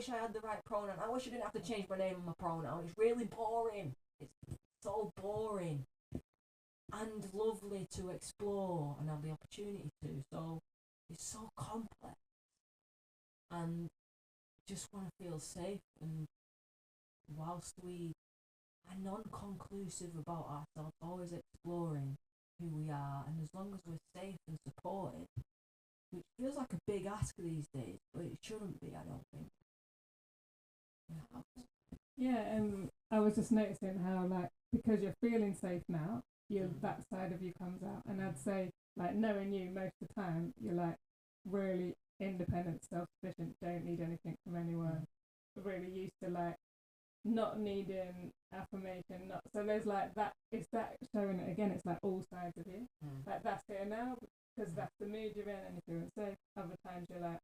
wish I had the right pronoun. I wish I didn't have to change my name and my pronoun. It's really boring. It's so boring. And lovely to explore and have the opportunity to. So it's so complex. And just want to feel safe, and whilst we are non-conclusive about ourselves, always exploring who we are, and as long as we're safe and supported, which feels like a big ask these days, but it shouldn't be, I don't think. Yeah, and I was just noticing how, like, because you're feeling safe now, that side of you comes out, and I'd say, like, knowing you most of the time, you're like really independent, self-sufficient, don't need anything from anyone, really used to like not needing affirmation, not so there's like that, it's that showing it again, it's like all sides of you, like that's here now because that's the mood you're in and you're feeling safe. Other times you're like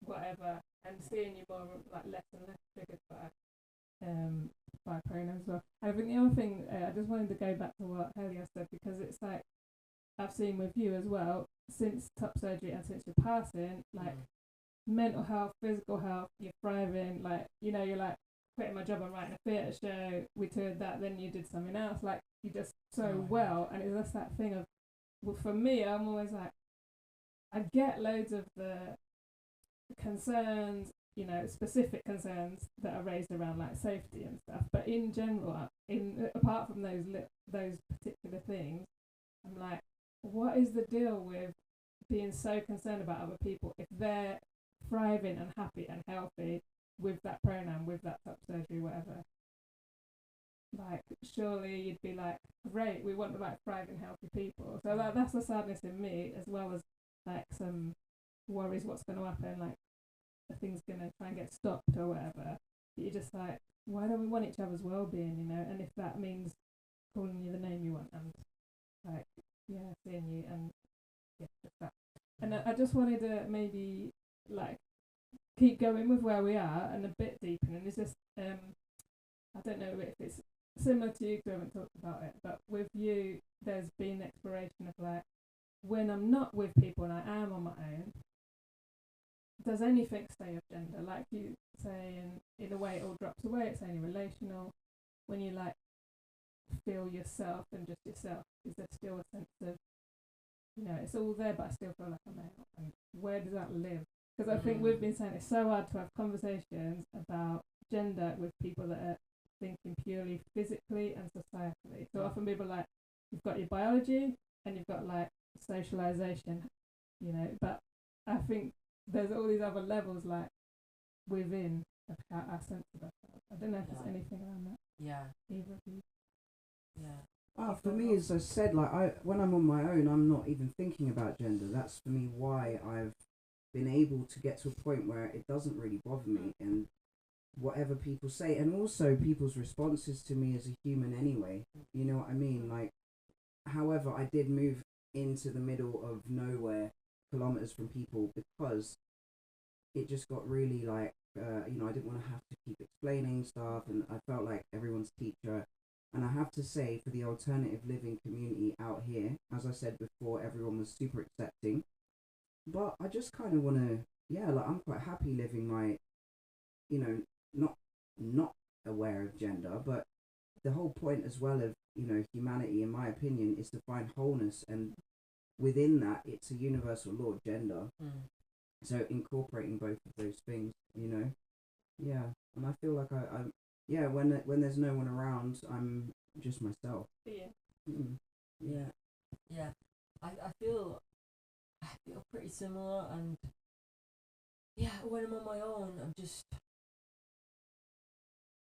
whatever, and seeing you more like less and less triggered by pronouns as well. And I think the other thing, I just wanted to go back to what Helia said, because it's like I've seen with you as well, since top surgery and since your passing, like mental health, physical health, you're thriving, like, you know, you're like quitting my job and writing a theatre show, we toured that, then you did something else, like you just so well. And it's just that thing of, well, for me, I'm always like, I get loads of the concerns, you know, specific concerns that are raised around like safety and stuff, but in general, apart from those particular things, I'm like, what is the deal with being so concerned about other people if they're thriving and happy and healthy with that pronoun, with that top surgery, whatever? Like, surely you'd be like, great, we want the like thriving, healthy people. So that's the sadness in me, as well as like some worries what's going to happen, like the thing's going to try and get stopped or whatever. You're just like, why don't we want each other's well-being, you know? And if that means calling you the name you want, and like, yeah, seeing you, and yeah, just that. And I just wanted to maybe like keep going with where we are and a bit deeper. And it's just I don't know if it's similar to you because we haven't talked about it, but with you there's been exploration of like, when I'm not with people and I am on my own, does anything stay of gender? Like you say, and in a way it all drops away, it's only relational. When you like feel yourself and just yourself, is there still a sense of, you know, it's all there but I still feel like a male? And where does that live? Because I think we've been saying it's so hard to have conversations about gender with people that are thinking purely physically and societally. So often people are like, you've got your biology and you've got like socialization, you know, but I think there's all these other levels like within our sense of ourselves. I don't know if there's anything around that. Yeah. Either of you. Yeah. For me, as I said, like when I'm on my own, I'm not even thinking about gender. That's for me why I've been able to get to a point where it doesn't really bother me, and whatever people say, and also people's responses to me as a human anyway. You know what I mean? Like, however, I did move into the middle of nowhere, kilometers from people, because it just got really like, you know, I didn't want to have to keep explaining stuff, and I felt like everyone's teacher. And I have to say, for the alternative living community out here, as I said before, everyone was super accepting. But I just kind of want to, yeah, like I'm quite happy living my, you know, not aware of gender, but the whole point as well of, you know, humanity, in my opinion, is to find wholeness, and within that, it's a universal law of gender. So incorporating both of those things, you know, yeah, and I feel like I'm yeah, when there's no one around, I'm just myself. Yeah. I feel pretty similar, and yeah, when I'm on my own,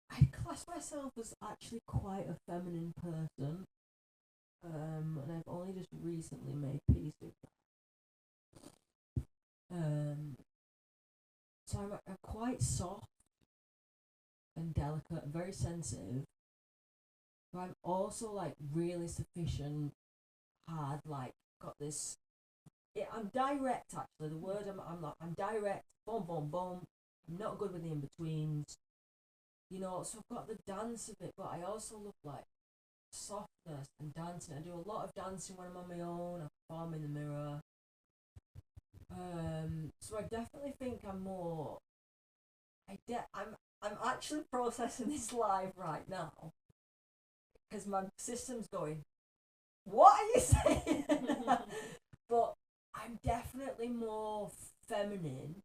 I class myself as actually quite a feminine person, and I've only just recently made peace with that. So I'm quite soft and delicate and very sensitive, but I'm also like really sufficient, hard, like got this. I'm direct actually. The word I'm direct. Boom, boom, boom. I'm not good with the in betweens. You know, so I've got the dance of it, but I also love like softness and dancing. I do a lot of dancing when I'm on my own. I perform in the mirror. So I definitely think I'm more I'm actually processing this live right now because my system's going, what are you saying? But I'm definitely more feminine.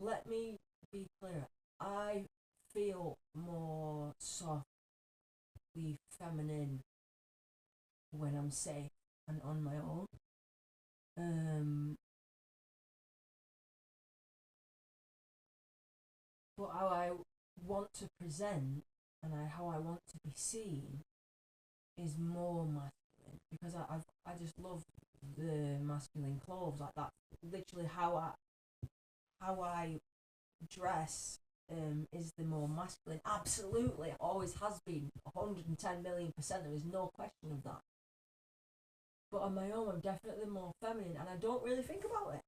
Let me be clear. I feel more softly feminine when I'm safe and on my own. But how I want to present and how I want to be seen is more masculine because I just love the masculine clothes. Like that's literally how I dress. Is the more masculine. Absolutely, always has been. 110 million%. There is no question of that. But on my own, I'm definitely more feminine, and I don't really think about it.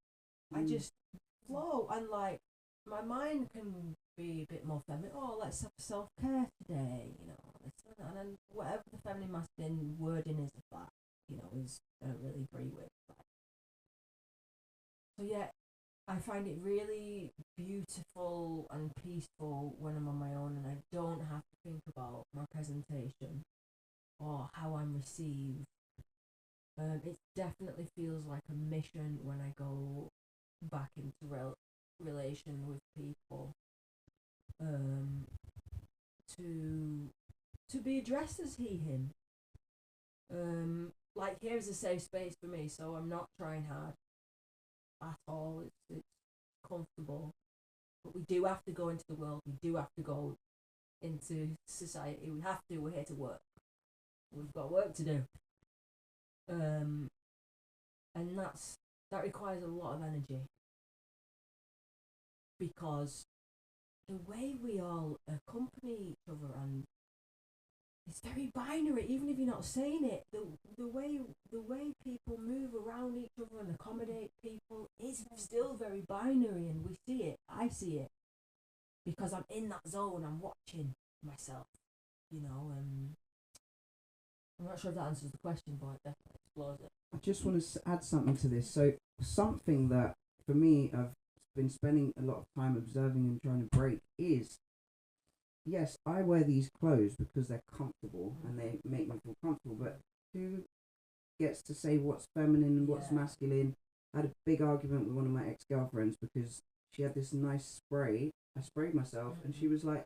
I just flow, and like my mind can be a bit more feminine. Oh, let's have self-care today, and then whatever the feminine masculine wording is of that, is I don't really agree with. So yeah, I find it really beautiful and peaceful when I'm on my own and I don't have to think about my presentation or how I'm received. It definitely feels like a mission when I go back into relation with people. To be addressed as he, him. Like here's a safe space for me, so I'm not trying hard at all. It's comfortable, but we do have to go into the world. We do have to go into society. We have to. We're here to work. We've got work to do. And that requires a lot of energy because the way we all accompany each other, and it's very binary. Even if you're not saying it, the way people move around each other and accommodate people is still very binary, and we see it. I see it because I'm in that zone. I'm watching myself. I'm not sure if that answers the question, but it definitely explores it. I just want to add something to this. So something that for me I've been spending a lot of time observing and trying to break is, yes, I wear these clothes because they're comfortable and they make me feel comfortable, but who gets to say what's feminine and what's masculine? I had a big argument with one of my ex-girlfriends because she had this nice spray. I sprayed myself and she was like,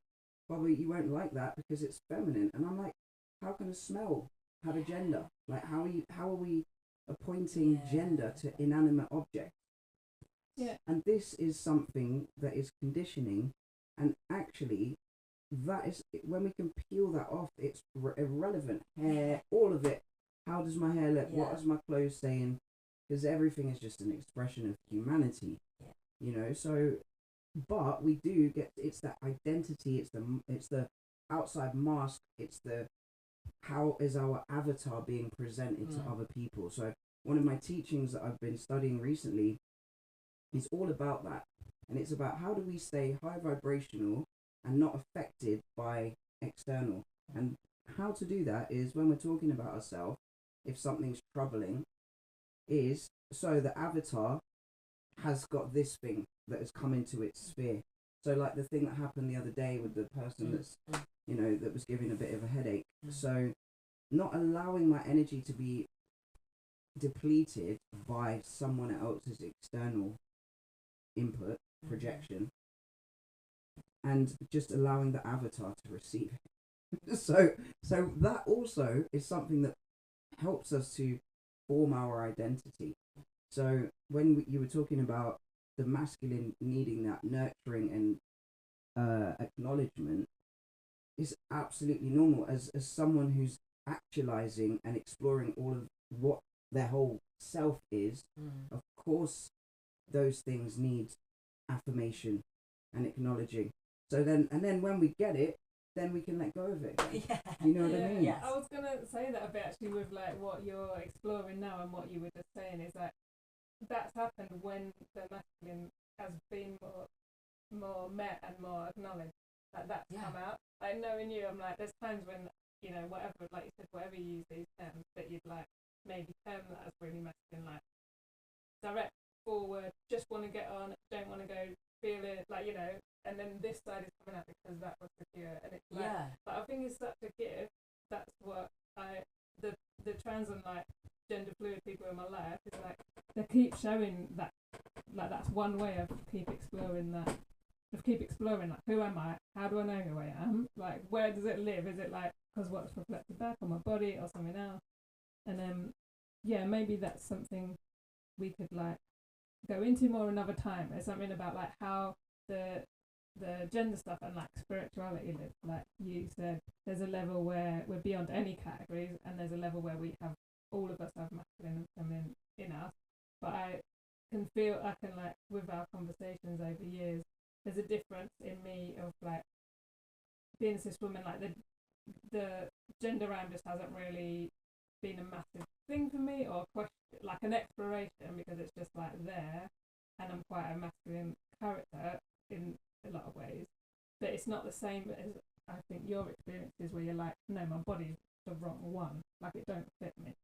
Bobby, you won't like that because it's feminine. And I'm like, how can a smell have a gender? Like how are we appointing gender to inanimate objects? Yeah. And this is something that is conditioning, and actually that is, when we can peel that off, it's irrelevant. Hair, all of it. How does my hair look? What is my clothes saying? Because everything is just an expression of humanity, so, but we do get, it's that identity, it's the outside mask, it's the, how is our avatar being presented to other people. So one of my teachings that I've been studying recently is all about that, and it's about how do we stay high vibrational and not affected by external. And how to do that is when we're talking about ourselves, if something's troubling, is so the avatar has got this thing that has come into its sphere. So like the thing that happened the other day with the person that's that was giving a bit of a headache. So not allowing my energy to be depleted by someone else's external input, projection, and just allowing the avatar to receive it. so that also is something that helps us to form our identity. So when you were talking about the masculine needing that nurturing and acknowledgement, is absolutely normal as someone who's actualizing and exploring all of what their whole self is. Of course those things need affirmation and acknowledging. So then when we get it, then we can let go of it. You know what I mean? Yeah. I was gonna say that a bit actually with like what you're exploring now and what you were just saying is that that's happened when the masculine has been more met and more acknowledged. Like that's come out. Like knowing you, I'm like, there's times when whatever, like you said, whatever you use these terms, that you'd like maybe term that as really masculine, like direct, forward, just want to get on, don't want to go feeling like, you know, and then this side is coming out because that was secure, and it's like, Yeah. but I think it's such a gift. That's what the trans and like gender fluid people in my life is like, they keep showing that, like, that's one way of keep exploring that. Keep exploring, like, who am I? How do I know who I am? Like, where does it live? Is it like because what's reflected back on my body or something else? And yeah, maybe that's something we could like go into more another time. It's something about like how the gender stuff and like spirituality lives. Like you said, there's a level where we're beyond any categories, and there's a level where we have, all of us have masculine and feminine in us. But I can like with our conversations over years, there's a difference in me of like being a cis woman, like the gender round just hasn't really been a massive thing for me, or question, like an exploration, because it's just like there, and I'm quite a masculine character in a lot of ways, but it's not the same as I think your experiences where you're like, no, my body's the wrong one, like it don't fit me.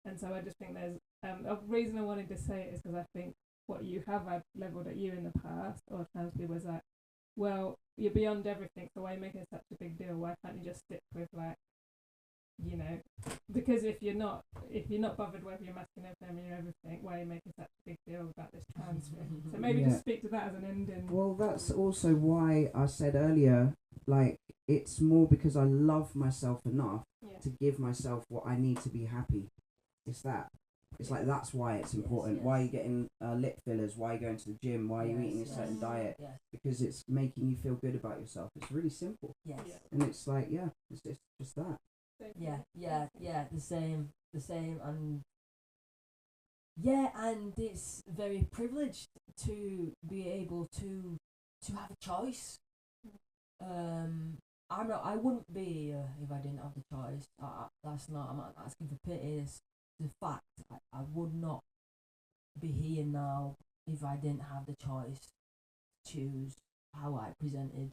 And so I just think there's a reason I wanted to say it is because I think what you have had levelled at you in the past, or trans people, was like, well, you're beyond everything, so why are you making such a big deal? Why can't you just stick with like, you know, because if you're not bothered whether you're masculine or feminine or everything, why are you making such a big deal about this trans thing? So maybe just speak to that as an ending. Well, that's also why I said earlier, like, it's more because I love myself enough to give myself what I need to be happy. It's that. It's like, that's why it's important. Why are you getting lip fillers? Why are you going to the gym? Why are you eating a certain diet? Because it's making you feel good about yourself. It's really simple. And it's like, it's just that. The same, and and it's very privileged to be able to have a choice. I wouldn't be here if I didn't have the choice. That's not, I'm not asking for pity. It's the fact I would not be here now if I didn't have the choice to choose how I presented.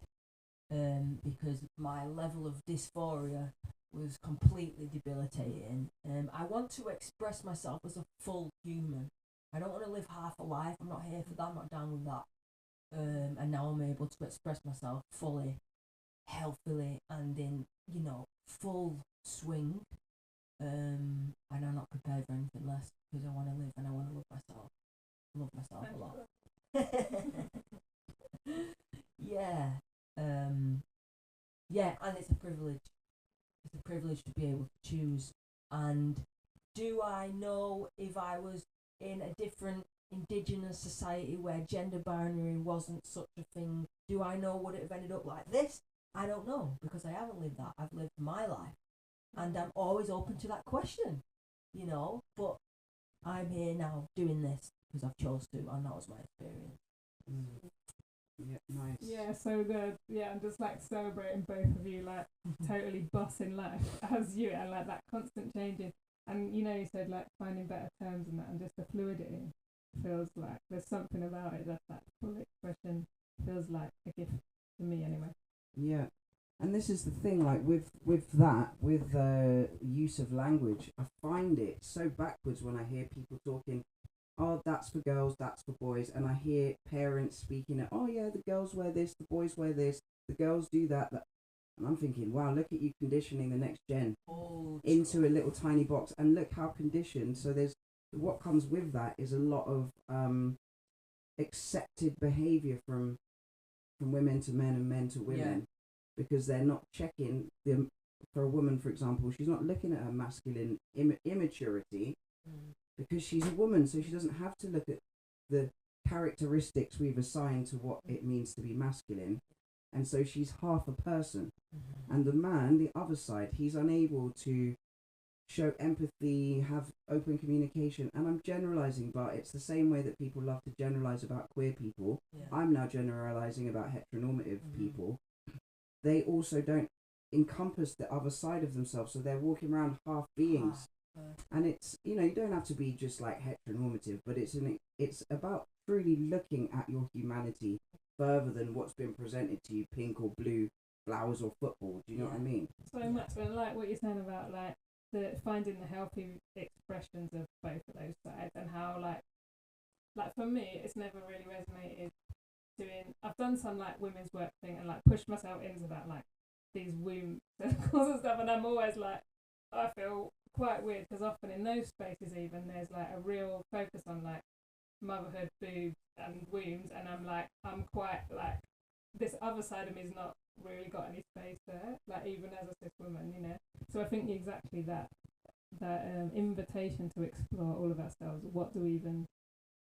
Because my level of dysphoria was completely debilitating. I want to express myself as a full human. I don't want to live half a life. I'm not here for that. I'm not down with that. And now I'm able to express myself fully, healthily, and in, you know, full swing. And I'm not prepared for anything less, because I want to live and I want to love myself a lot. And it's a privilege. It's a privilege to be able to choose. And do I know if I was in a different indigenous society where gender binary wasn't such a thing, do I know would it have ended up like this? I don't know, because I haven't lived that. I've lived my life, and I'm always open to that question, you know. But I'm here now doing this because I've chose to, and that was my experience. Yeah, nice. Yeah, so good. Yeah, I'm just like celebrating both of you, like totally bossing life as you, and like that constant changing. And you know, you said like finding better terms and that, and just the fluidity feels like there's something about it that full expression feels like a gift to me anyway. Yeah, and this is the thing, like with use of language, I find it so backwards when I hear people talking, oh, that's for girls, that's for boys, and I hear parents speaking at, oh yeah, the girls wear this, the boys wear this, the girls do that. And I'm thinking, wow, look at you conditioning the next gen into a little tiny box, and look how conditioned. So there's, what comes with that is a lot of accepted behaviour from women to men and men to women, because they're not checking them. For a woman, for example, she's not looking at her masculine immaturity because she's a woman, so she doesn't have to look at the characteristics we've assigned to what it means to be masculine, and so she's half a person. And the man, the other side, he's unable to show empathy, have open communication. And I'm generalizing, but it's the same way that people love to generalize about queer people. I'm now generalizing about heteronormative people. They also don't encompass the other side of themselves, so they're walking around half beings. And it's, you know, you don't have to be just like heteronormative, but it's about truly looking at your humanity further than what's been presented to you, pink or blue, flowers or football. Do you know what I mean? So much, but I like what you're saying about like the finding the healthy expressions of both of those sides, and how like for me it's never really resonated I've done some like women's work thing and like pushed myself into that, like these womb circles and stuff, and I'm always like, I feel quite weird because often in those spaces even there's like a real focus on like motherhood, boobs and wombs, and I'm quite like, this other side of me's not really got any space there, like even as a cis woman, you know. So I think exactly that invitation to explore all of ourselves. What do even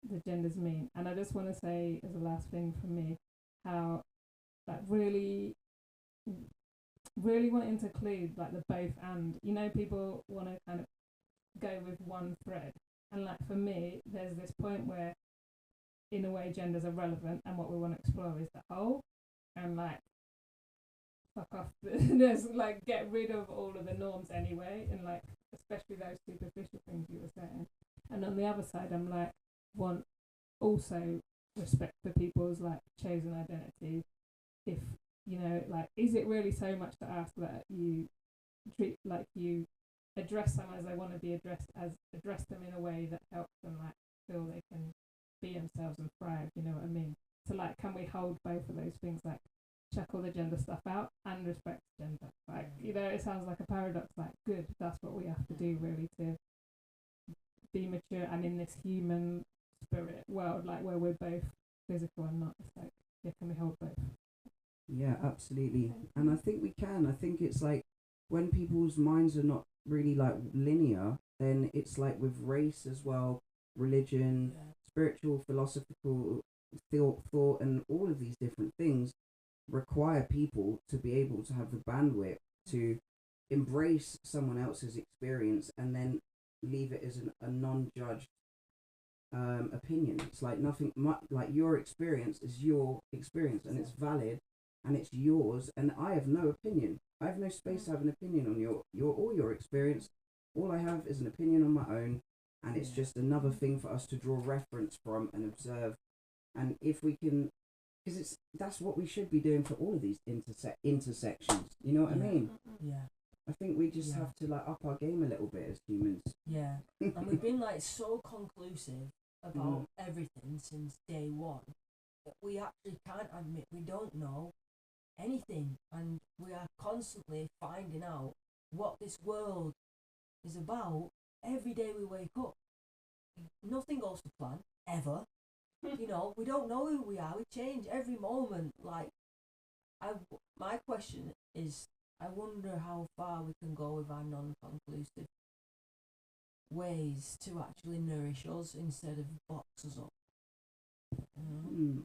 the genders mean? And I just want to say as a last thing for me, how like really wanting to include like the both and, you know, people want to kind of go with one thread, and like for me there's this point where in a way genders are relevant and what we want to explore is the whole, and like fuck off there's like get rid of all of the norms anyway, and like especially those superficial things you were saying. And on the other side I'm like, want also respect for people's like chosen identities. If you know, like, is it really so much to ask that you treat, like, you address someone as they want to be addressed, as address them in a way that helps them like feel they can be themselves and thrive, you know what I mean? So like, can we hold both of those things, like check all the gender stuff out and respect gender? Like, you know, it sounds like a paradox, like good, that's what we have to do really to be mature and in this human spirit world, like where we're both physical and not. It's like, yeah, can we hold both? Yeah, absolutely. And I think we can. I think it's like when people's minds are not really like linear, then it's like with race as well, religion, spiritual, philosophical thought, and all of these different things require people to be able to have the bandwidth to embrace someone else's experience and then leave it as a non-judged opinion. It's like nothing like your experience is your experience and it's valid and it's yours, and I have no opinion. I have no space to have an opinion on your experience. All I have is an opinion on my own, and it's just another thing for us to draw reference from and observe. And if we can, because that's what we should be doing for all of these intersections. You know what I mean? Yeah. I think we just have to like up our game a little bit as humans. Yeah. And we've been like so conclusive about everything since day one that we actually can't admit we don't know anything, and we are constantly finding out what this world is about every day we wake up. Nothing goes to plan ever. You know, we don't know who we are. We change every moment. Like, my question is, I wonder how far we can go with our non-conclusive ways to actually nourish us instead of box us up.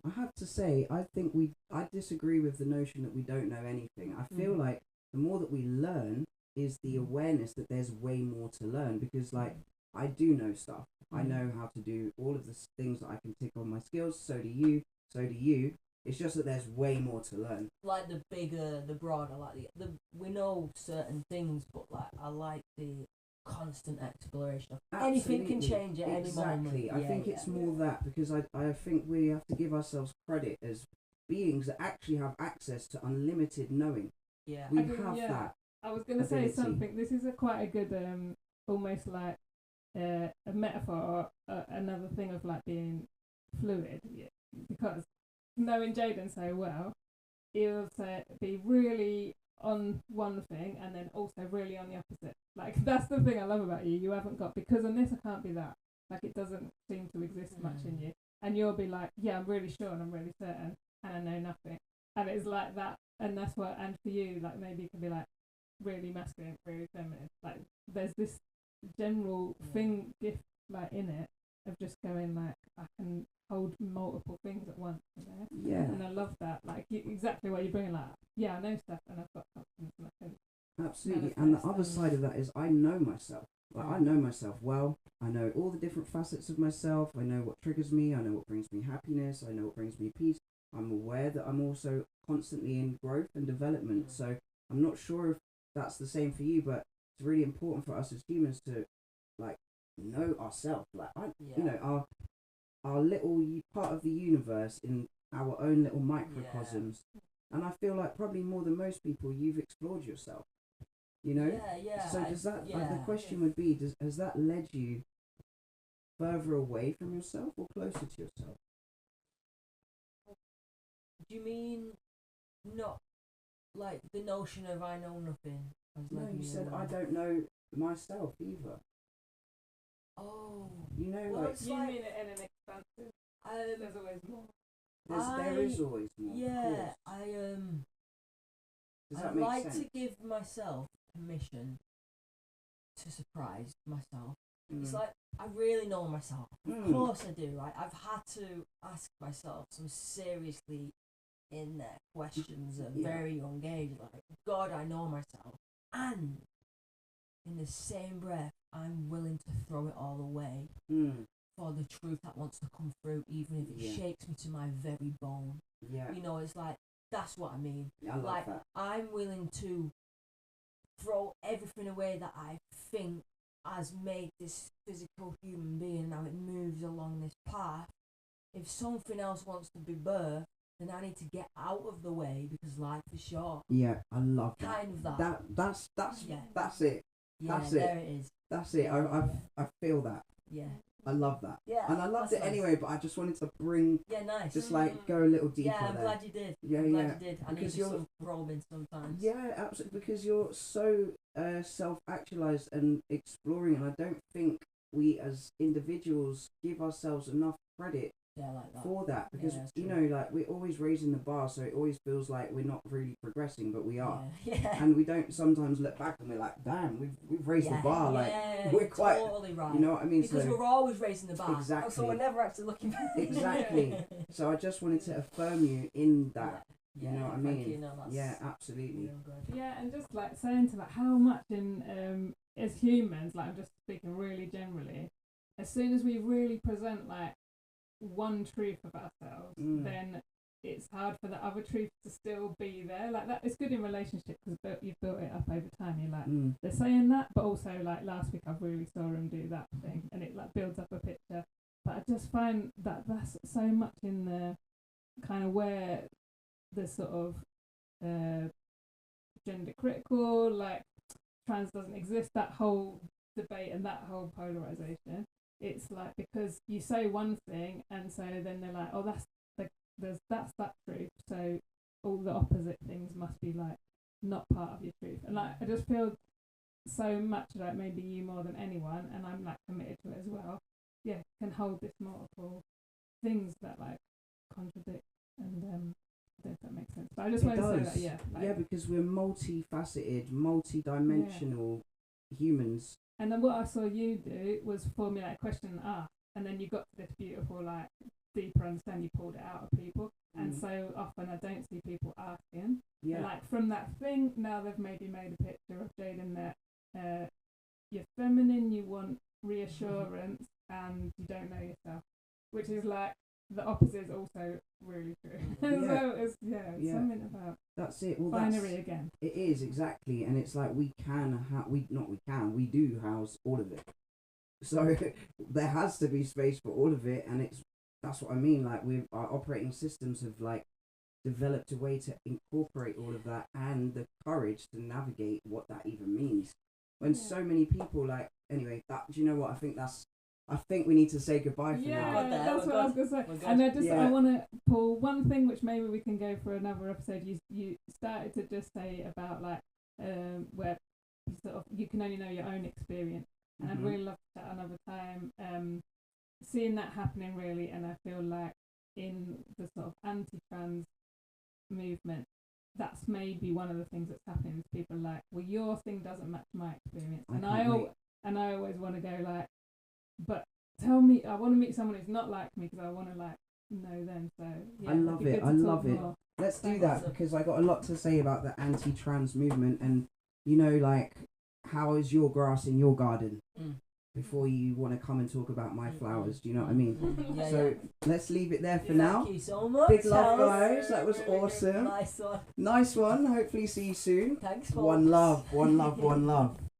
I have to say, I disagree with the notion that we don't know anything. I feel like the more that we learn is the awareness that there's way more to learn, because like I do know stuff. I know how to do all of the things that I can tick on my skills. So do you. It's just that there's way more to learn. Like the bigger, the broader, like the we know certain things, but like I like the constant exploration of anything can change at any moment. Exactly. I think it's more that, because I think we have to give ourselves credit as beings that actually have access to unlimited knowing. Yeah. We have that. I was going to say something. This is quite a good, almost like a metaphor, or another thing of like being fluid. Yeah. Because knowing Jaden so well, he'll be really on one thing and then also really on the opposite. Like, that's the thing I love about you. You haven't got, because on this I can't be that. Like, it doesn't seem to exist much in you. And you'll be like, yeah, I'm really sure and I'm really certain and I know nothing. And it's like that. And that's what, and for you, like, maybe you can be like really masculine, really feminine. Like, there's this general thing, gift, like, in it of just going like, I can hold multiple things at once, you know? Yeah. And I love that. Like, exactly what you're bringing, like, yeah, I know stuff and I've got confidence and I can. Absolutely. And the other side of that is I know myself. Like, I know myself well. I know all the different facets of myself. I know what triggers me. I know what brings me happiness. I know what brings me peace. I'm aware that I'm also constantly in growth and development. So I'm not sure if that's the same for you, but it's really important for us as humans to like know ourselves. Like, you know, our little part of the universe in our own little microcosms. And I feel like probably more than most people, you've explored yourself. You know? So does that, like, the question would be, has that led you further away from yourself or closer to yourself? Do you mean not like the notion of I know nothing? No, you said I don't know myself either. Oh. You know, Well, like it's You like, mean it in an expansive? There's always more. there is always more. Of Yeah, course. Does that I'd make like sense? to give myself permission to surprise myself. It's like I really know myself. Of course I do, right? I've had to ask myself some seriously in there questions at a very young age, like, God, I know myself. And in the same breath, I'm willing to throw it all away for the truth that wants to come through, even if it shakes me to my very bone. Yeah. You know, it's like, that's what I mean. I love like, that. I'm willing to throw everything away that I think has made this physical human being, now it moves along this path. If something else wants to be birthed, then I need to get out of the way because life is short. Yeah, I love that. Kind of that. That's Yeah. That's it. Yeah, That's there it. it is. That's it. I feel that. Yeah. I love that. Yeah. And I loved that's it nice. anyway, but I just wanted to bring, Yeah, nice. just like go a little deeper Yeah, I'm there. glad you did. Yeah, I'm glad yeah. you did. I Because need you're- some probing sometimes. Yeah, absolutely. Because you're so self-actualized and exploring, and I don't think we as individuals give ourselves enough credit Yeah, like that. for that. Because that's you true. know, like we're always raising the bar, so it always feels like we're not really progressing, but we are. Yeah. And we don't sometimes look back and we're like, damn, we've raised the bar. Like we're you're quite, totally right. you know what I mean? Because So we're always raising the bar. Exactly. So we're never actually looking back. Exactly. So I just wanted to affirm you in that. Yeah. You know what I Thank you. mean? No, that's Yeah, absolutely. real good. Yeah, and just like saying to that, how much in as humans, like I'm just speaking really generally, as soon as we really present like one truth of ourselves, then it's hard for the other truth to still be there. Like that, it's good in relationships because you've built it up over time. You're like they're saying that, but also like last week I really saw him do that thing, and it like builds up a picture. But I just find that that's so much in the kind of where the sort of gender critical, like trans doesn't exist, that whole debate and that whole polarization. It's like because you say one thing and so then they're like, oh, that's that truth, so all the opposite things must be like not part of your truth. And like I just feel so much like maybe you more than anyone, and I'm like committed to it as well, can hold this multiple things that like contradict, and I don't know if that makes sense, but I just want to say that because we're multifaceted, multi-dimensional humans. And then what I saw you do was formulate a question and ask, and then you got to this beautiful like deeper understanding. You pulled it out of people, and so often I don't see people asking. Yeah. Like from that thing, now they've maybe made a picture of Jaden that you're feminine, you want reassurance, and you don't know yourself, which is like the opposite is also really true. So it's something about that's it. Well, binary again. It is exactly, and it's like we do house all of it. So there has to be space for all of it, and that's what I mean. Like our operating systems have like developed a way to incorporate all of that and the courage to navigate what that even means. When so many people like anyway, do you know what? I think we need to say goodbye for now. That's what I was going to say. And I want to pull one thing which maybe we can go for another episode. You started to just say about like where you can only know your own experience, and I'd really love to chat another time. Seeing that happening really, and I feel like in the sort of anti-trans movement, that's maybe one of the things that's happening is people are like, well, your thing doesn't match my experience, and I always want to go like, but tell me, I want to meet someone who's not like me because I want to like know them. So I love it. I love it. Let's do that because I got a lot to say about the anti-trans movement, and you know, like, how is your grass in your garden? Before you want to come and talk about my flowers, do you know what I mean? Let's leave it there for now. Thank you so much. Big love, guys. That was awesome. Nice one. Nice one. Hopefully see you soon. Thanks, folks. One love, one love, one love.